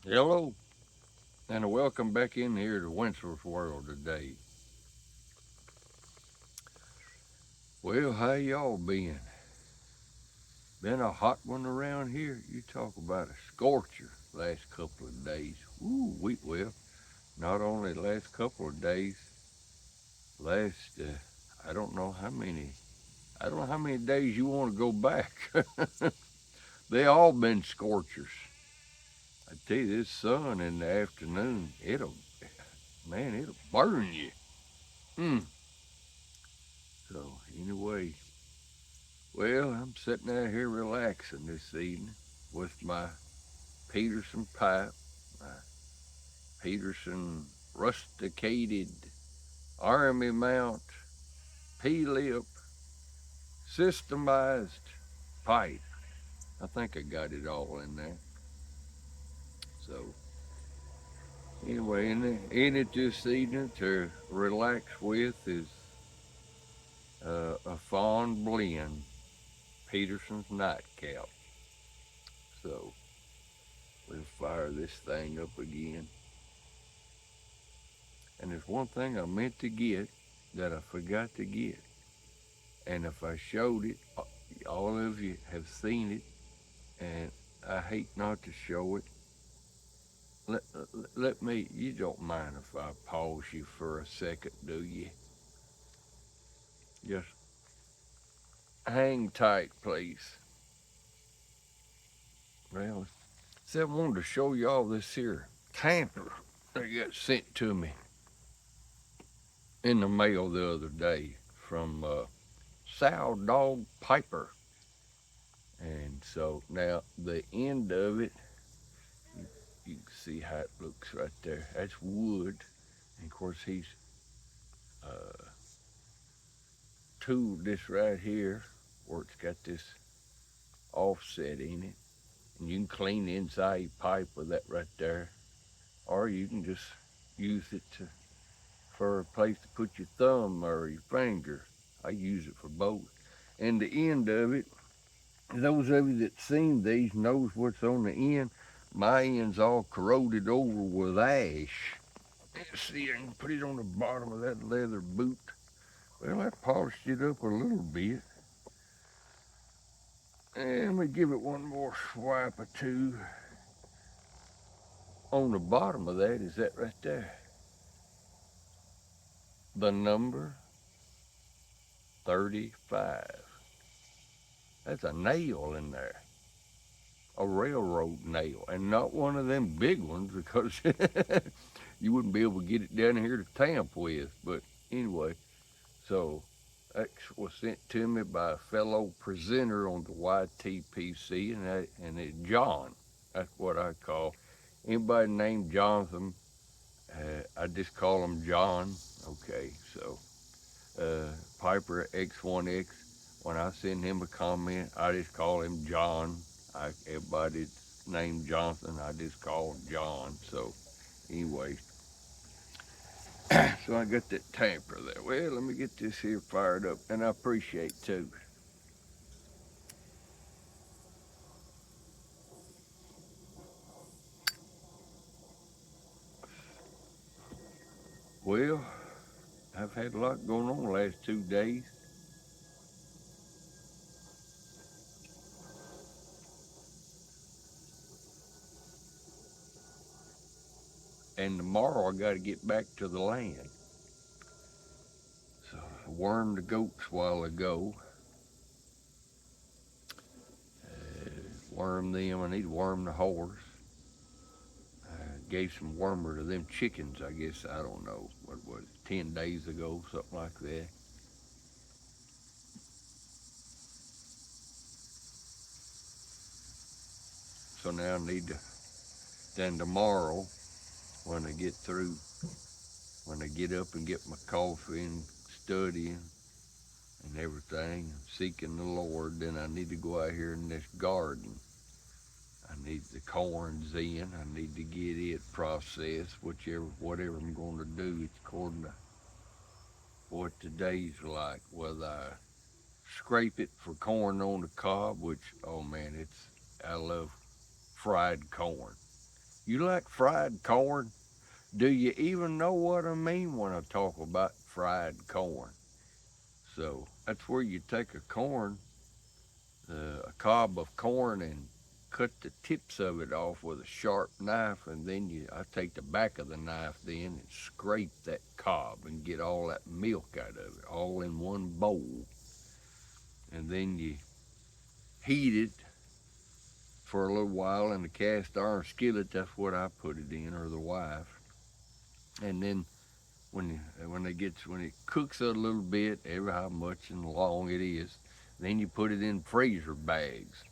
Hello, and welcome back in here to Winsor's World today. Well, how y'all been? Been a hot one around here? You talk about a scorcher last couple of days. Ooh, well, not only the last couple of days, last, I don't know how many, I don't know how many days you want to go back. They all been scorchers. I tell you, this sun in the afternoon, it'll burn you. Mm. So, anyway, well, I'm sitting out here relaxing this evening with my Peterson pipe, my Peterson rusticated Army mount P-lip systemized pipe. I think I got it all in there. So anyway, in it this evening to relax with is a Fawn Blend Peterson's nightcap. So we'll fire this thing up again. And there's one thing I meant to get that I forgot to get. And if I showed it, all of you have seen it, and I hate not to show it. Let me, you don't mind if I pause you for a second, do you? Just hang tight, please. Well, see, I wanted to show you all this here tamper that got sent to me in the mail the other day from Sow Dog Piper. And so now the end of it, you can see how it looks right there. That's wood. And of course, he's uh, tooled this right here where it's got this offset in it. And you can clean the inside pipe with that right there. Or you can just use it for a place to put your thumb or your finger. I use it for both. And the end of it, those of you that seen these knows what's on the end. My end's all corroded over with ash. Let's see, I can put it on the bottom of that leather boot. Well, I polished it up a little bit. And let me give it one more swipe or two. On the bottom of that is that right there. The number 35. That's a nail in there. A railroad nail. And not one of them big ones because you wouldn't be able to get it down here to tamp with. But anyway, so that was sent to me by a fellow presenter on the YTPC, and it's John. That's what I call anybody named Jonathan. I just call him John. Okay, so Piper X1X. When I send him a comment, I just call him John. Everybody's named Jonathan, I just call him John. So anyway, so I got that tamper there. Well, let me get this here fired up, and I appreciate too. Well, I've had a lot going on the last 2 days. And tomorrow I got to get back to the land. So I wormed the goats a while ago. Worm them. I need to worm the horse. Gave some wormer to them chickens, I guess. I don't know. What was it, 10 days ago, something like that. So now I need to, then tomorrow, when I get through, when I get up and get my coffee and studying and everything, seeking the Lord, then I need to go out here in this garden. I need the corns in. I need to get it processed, whatever I'm going to do. It's according to what the day's like. Whether I scrape it for corn on the cob, which, oh man, I love fried corn. You like fried corn? Do you even know what I mean when I talk about fried corn? So that's where you take a cob of corn, and cut the tips of it off with a sharp knife, and then I take the back of the knife then and scrape that cob and get all that milk out of it, all in one bowl, and then you heat it for a little while in the cast iron skillet. That's what I put it in, or the wife, and then when it cooks a little bit, every how much and long it is, then you put it in freezer bags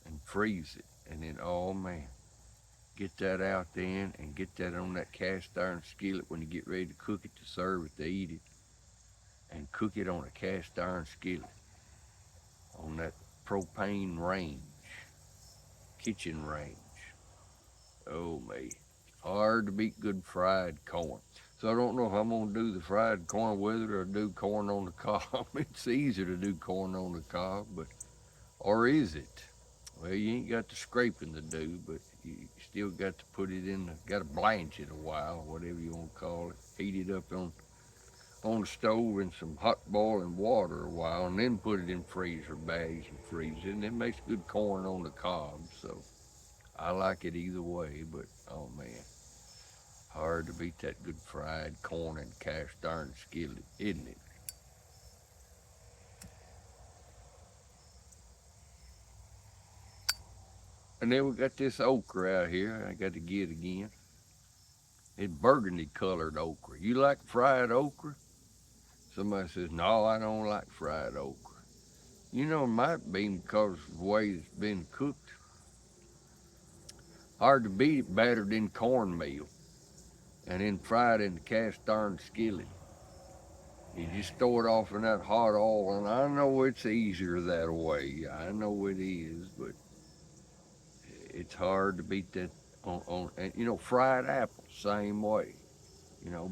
and freeze it, and then oh man, get that out then and get that on that cast iron skillet when you get ready to cook it, to serve it, to eat it, and cook it on a cast iron skillet on that propane range, kitchen range. Oh me, hard to beat good fried corn. So I don't know if I'm gonna do the fried corn with it or do corn on the cob. It's easier to do corn on the cob, but or is it? Well, you ain't got the scraping to do, but you still got to put it in. Got to blanch it a while, whatever you want to call it. Heat it up on the stove in some hot boiling water a while, and then put it in freezer bags and freeze it. And it makes good corn on the cob. So I like it either way. But oh man, hard to beat that good fried corn and cast iron skillet, isn't it? And then we got this okra out here. I got to get again. It's burgundy colored okra. You like fried okra? Somebody says, no, I don't like fried okra. You know, it might be because of the way it's been cooked. Hard to beat it battered in cornmeal and then fried in the cast iron skillet. You just throw it off in that hot oil, and I know it's easier that way. I know it is, but it's hard to beat that and fried apples, same way.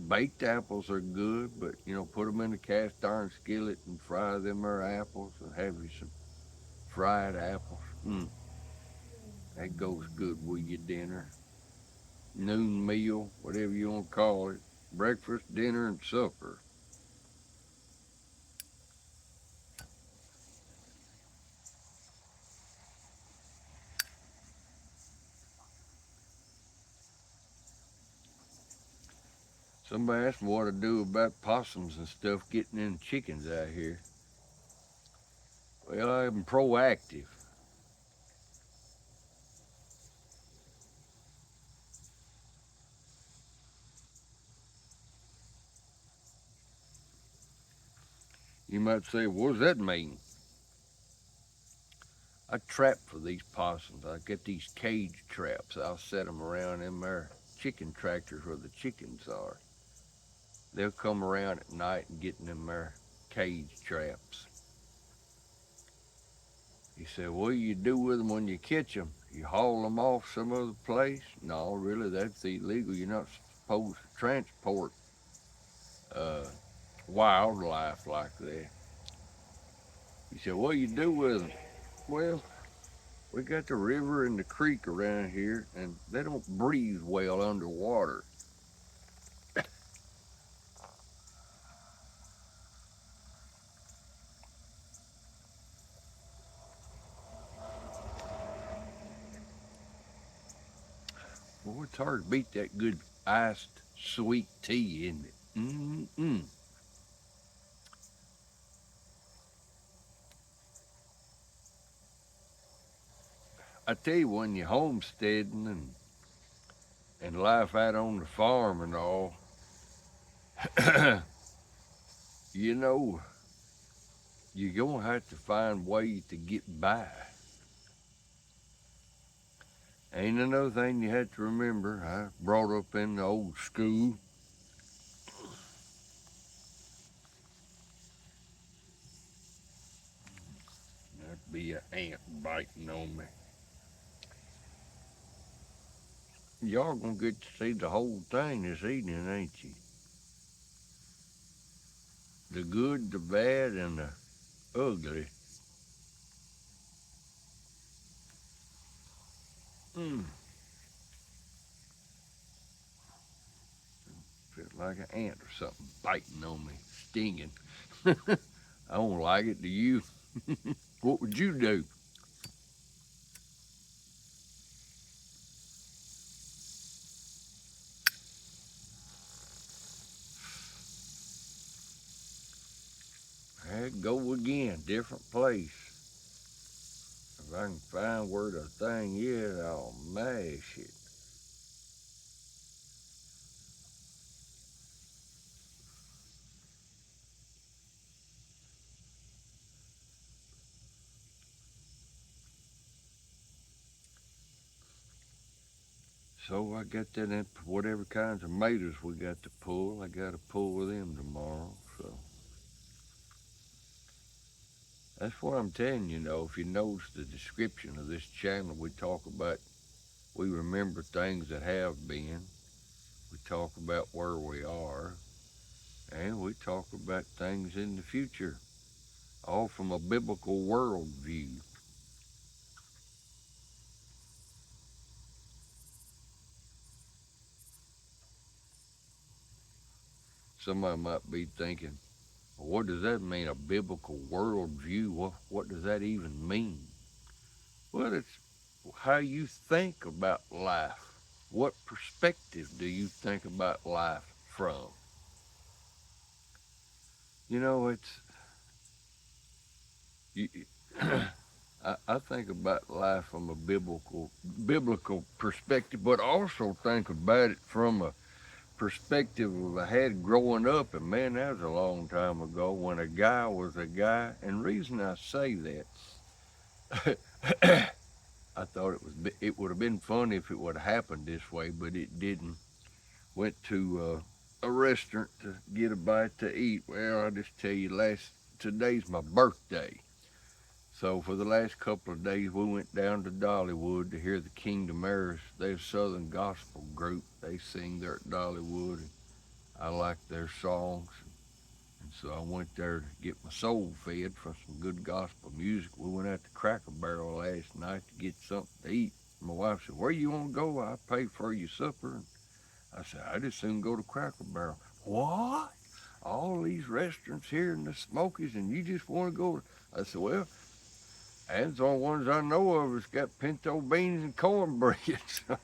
Baked apples are good, but put them in the cast iron skillet and fry them or apples, and have you some fried apples. That goes good with your dinner, noon meal, whatever you want to call it, breakfast, dinner, and supper. Somebody asked me what to do about possums and stuff getting in chickens out here. Well, I'm proactive. You might say, what does that mean? I trap for these possums. I get these cage traps. I'll set them around in there chicken tractors where the chickens are. They'll come around at night and get in them there cage traps. He said, what do you do with them when you catch them? You haul them off some other place? No, really, that's illegal. You're not supposed to transport uh, wildlife like that. He said, what do you do with them? Well, we got the river and the creek around here, and they don't breathe well underwater. Well, it's hard to beat that good iced sweet tea, isn't it? Mm-mm. I tell you, when you're homesteading and life out on the farm and all, you know, you're going to have to find ways to get by. Ain't another thing you have to remember. I brought up in the old school. That'd be an ant biting on me. Y'all gonna get to see the whole thing this evening, ain't you? The good, the bad, and the ugly. Mm. like an ant or something biting on me, stinging. I don't like it. Do you? What would you do? I'd go again, different place. If I can find where the thing is, I'll mash it. So I got that in whatever kinds of maters we got to pull. I got to pull them tomorrow. So that's what I'm telling you. Know if you notice the description of this channel, we talk about we remember things that have been. We talk about where we are, and we talk about things in the future, all from a biblical worldview. Somebody might be thinking, well, what does that mean, a biblical worldview? What does that even mean? Well, it's how you think about life. What perspective do you think about life from? You know, it's you, I think about life from a biblical perspective, but also think about it from a perspective I had growing up, and man, that was a long time ago when a guy was a guy. And the reason I say that, I thought it would have been fun if it would have happened this way, but it didn't. Went to a restaurant to get a bite to eat. Well, I'll just tell you, today's my birthday. So for the last couple of days, we went down to Dollywood to hear the Kingdom Heirs. They're a Southern gospel group. They sing there at Dollywood, and I like their songs. And so I went there to get my soul fed from some good gospel music. We went out to Cracker Barrel last night to get something to eat. My wife said, "Where you want to go? I pay for your supper." And I said, "I just soon go to Cracker Barrel." What? All these restaurants here in the Smokies, and you just want to go? I said, "Well, and the only ones I know of that's got pinto beans and cornbread." So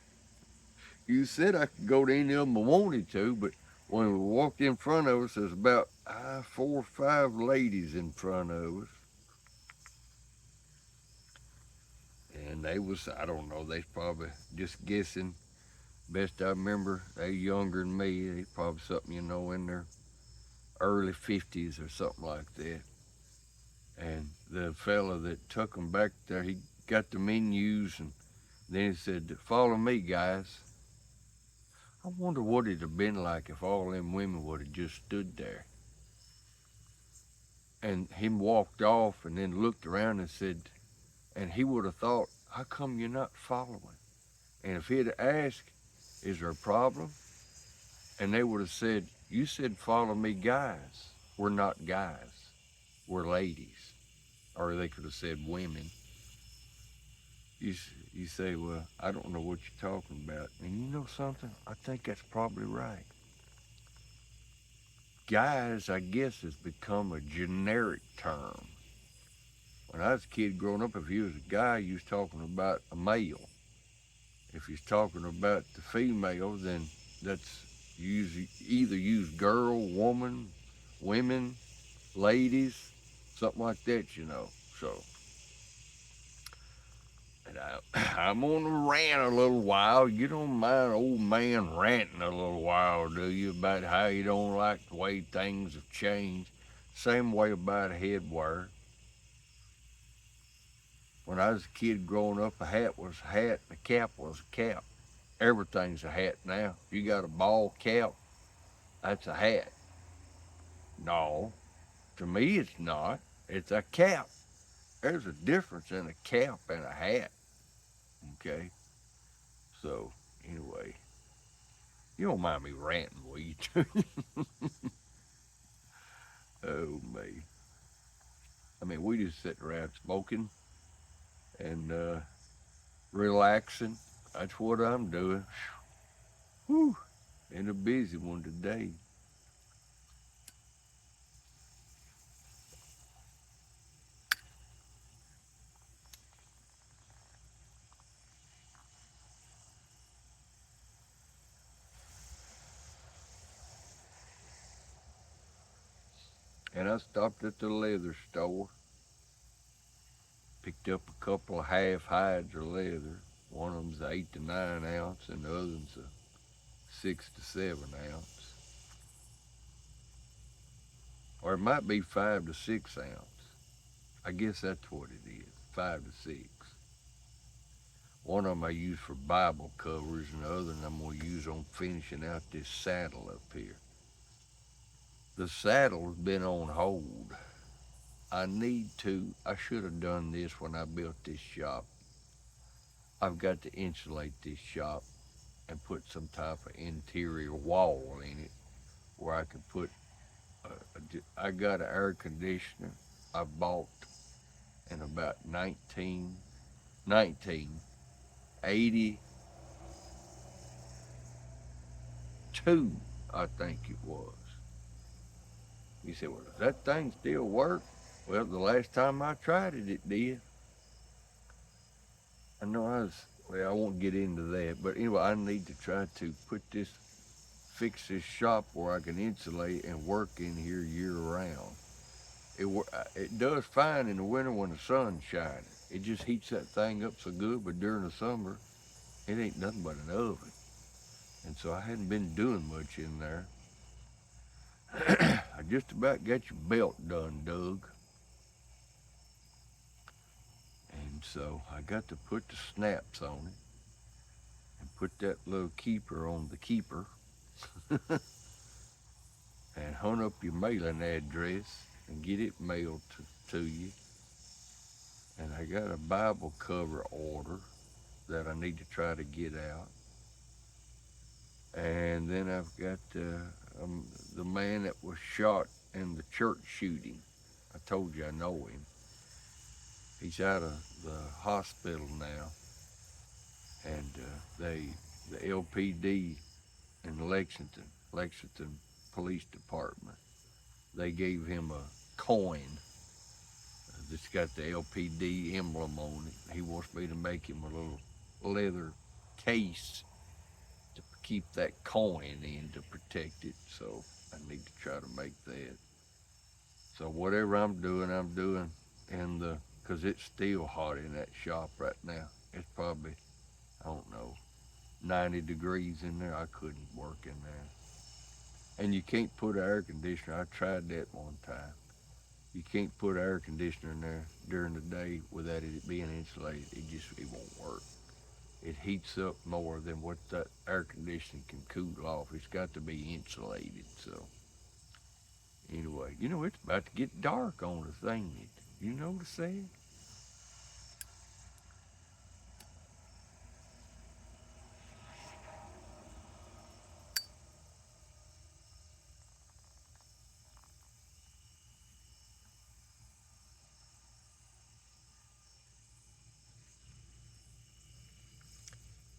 you said I could go to any of them I wanted to, but when we walked in front of us, there's about 4 or 5 ladies in front of us, and they was, I don't know, they probably just guessing. Best I remember, they younger than me. They probably something, in their early 50s or something like that. And the fella that took them back there, he got the menus, and then he said, "Follow me, guys." I wonder what it'd have been like if all them women would have just stood there. And him walked off and then looked around and said, and he would have thought, how come you're not following? And if he'd asked, is there a problem? And they would have said, you said follow me, guys. We're not guys. We're ladies. Or they could have said women. You say, well, I don't know what you're talking about. And you know something? I think that's probably right. Guys, I guess, has become a generic term. When I was a kid growing up, if you was a guy, you was talking about a male. If you're talking about the female, then that's either use girl, woman, women, ladies, something like that. So, and I'm on a rant a little while. You don't mind old man ranting a little while, do you, about how you don't like the way things have changed? Same way about a headwear. When I was a kid growing up, a hat was a hat and a cap was a cap. Everything's a hat now. If you got a ball cap, that's a hat. No, to me it's not. It's a cap. There's a difference in a cap and a hat. Okay? So, anyway, you don't mind me ranting, will you? Oh, me. I mean, we just sitting around smoking and relaxing. That's what I'm doing. Whew. And a busy one today. and I stopped at the leather store, picked up a couple of half hides of leather. One of them's 8 to 9 ounce, and the other one's a 6 to 7 ounce, or it might be 5 to 6 ounce. I guess that's what it is, 5 to 6. One of them I use for Bible covers, and the other one I'm going to use on finishing out this saddle up here. The saddle's been on hold. I should have done this when I built this shop. I've got to insulate this shop and put some type of interior wall in it where I can put, I got an air conditioner I bought in about 1982, I think it was. You said, well, does that thing still work? Well, the last time I tried it, it did. I know well, I won't get into that, but anyway, I need to try to fix this shop where I can insulate and work in here year round. It does fine in the winter when the sun's shining. It just heats that thing up so good, but during the summer, it ain't nothing but an oven. And so I hadn't been doing much in there. I just about got your belt done, Doug. And so I got to put the snaps on it and put that little keeper on the keeper and hunt up your mailing address and get it mailed to you. And I got a Bible cover order that I need to try to get out. And then I've got the man that was shot in the church shooting. I told you I know him. He's out of the hospital now, and the LPD in Lexington Police Department, they gave him a coin that's got the LPD emblem on it. He wants me to make him a little leather case to keep that coin in to protect it. So I need to try to make that. So whatever I'm doing because it's still hot in that shop right now. It's probably, I don't know, 90 degrees in there. I couldn't work in there. And you can't put an air conditioner. I tried that one time. You can't put an air conditioner in there during the day without it being insulated. It won't work. It heats up more than what that air conditioning can cool off. It's got to be insulated. So anyway, it's about to get dark on the thing. You notice that?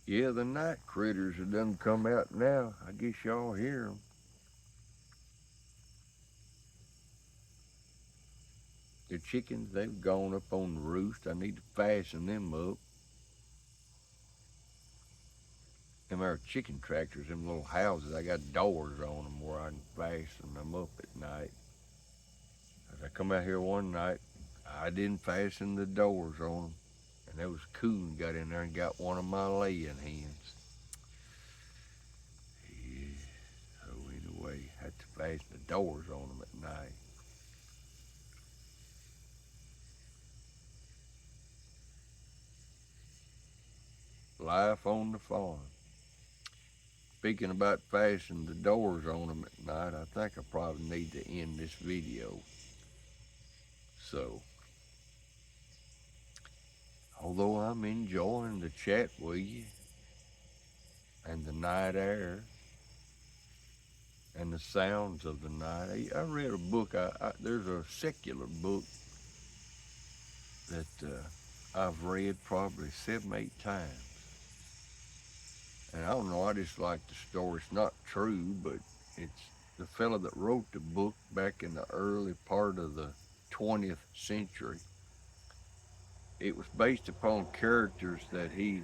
Yeah, the night critters have done come out now. I guess y'all hear them. The chickens, they've gone up on the roost. I need to fasten them up. Them our chicken tractors, them little houses, I got doors on them where I can fasten them up at night. As I come out here one night, I didn't fasten the doors on them. And there was a coon got in there and got one of my laying hens. Yeah, so anyway, had to fasten the doors on them at night. Life on the farm. Speaking about fastening the doors on them at night, I think I probably need to end this video. So, although I'm enjoying the chat with you and the night air and the sounds of the night, I read a book. There's a secular book that I've read probably 7, 8 times. And I don't know, I just like the story. It's not true, but it's the fellow that wrote the book back in the early part of the 20th century. It was based upon characters that he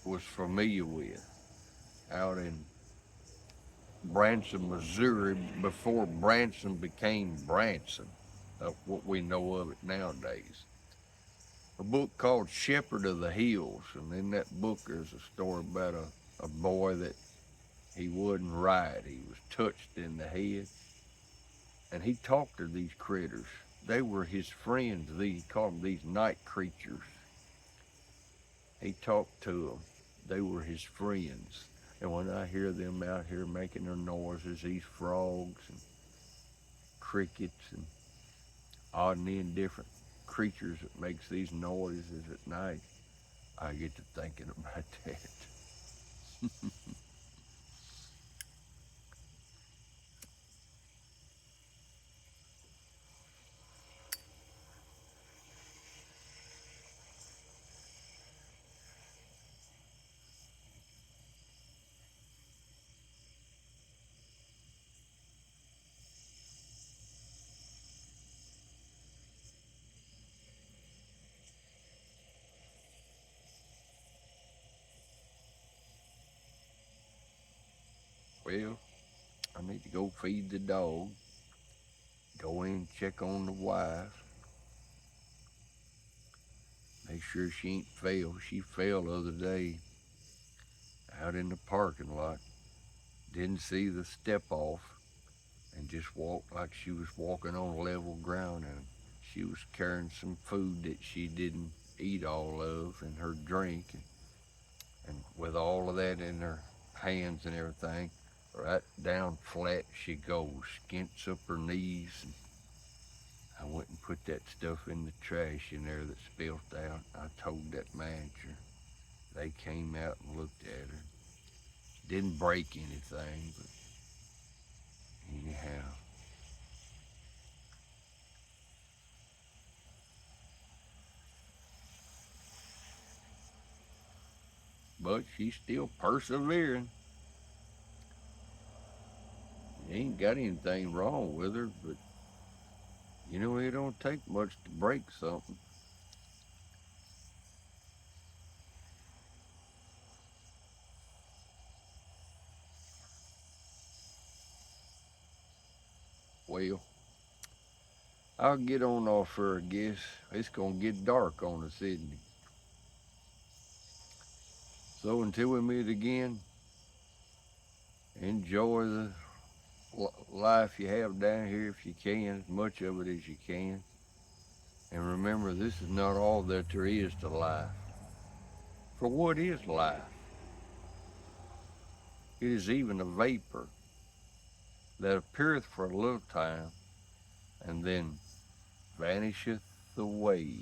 was familiar with out in Branson, Missouri, before Branson became Branson, what we know of it nowadays. A book called Shepherd of the Hills, and in that book there's a story about a boy that he wasn't right. He was touched in the head, and he talked to these critters. They were his friends. He called them these night creatures. He talked to them. They were his friends. And when I hear them out here making their noises, these frogs and crickets and odd and indifferent creatures that makes these noises at night, I get to thinking about that. Well, I need to go feed the dog, go in and check on the wife, make sure she ain't fell. She fell the other day out in the parking lot. Didn't see the step off and just walked like she was walking on level ground, and she was carrying some food that she didn't eat all of and her drink, and with all of that in her hands and everything, right down flat she goes, skints up her knees, and I went and put that stuff in the trash in there that spilled out. I told that manager. They came out and looked at her. Didn't break anything, but anyhow. But she's still persevering. Ain't got anything wrong with her, but it don't take much to break something. Well, I'll get on off her, I guess. It's gonna get dark on us, isn't it? So until we meet again, enjoy the life you have down here if you can, as much of it as you can. And remember, this is not all that there is to life. For what is life? It is even a vapor that appeareth for a little time and then vanisheth away.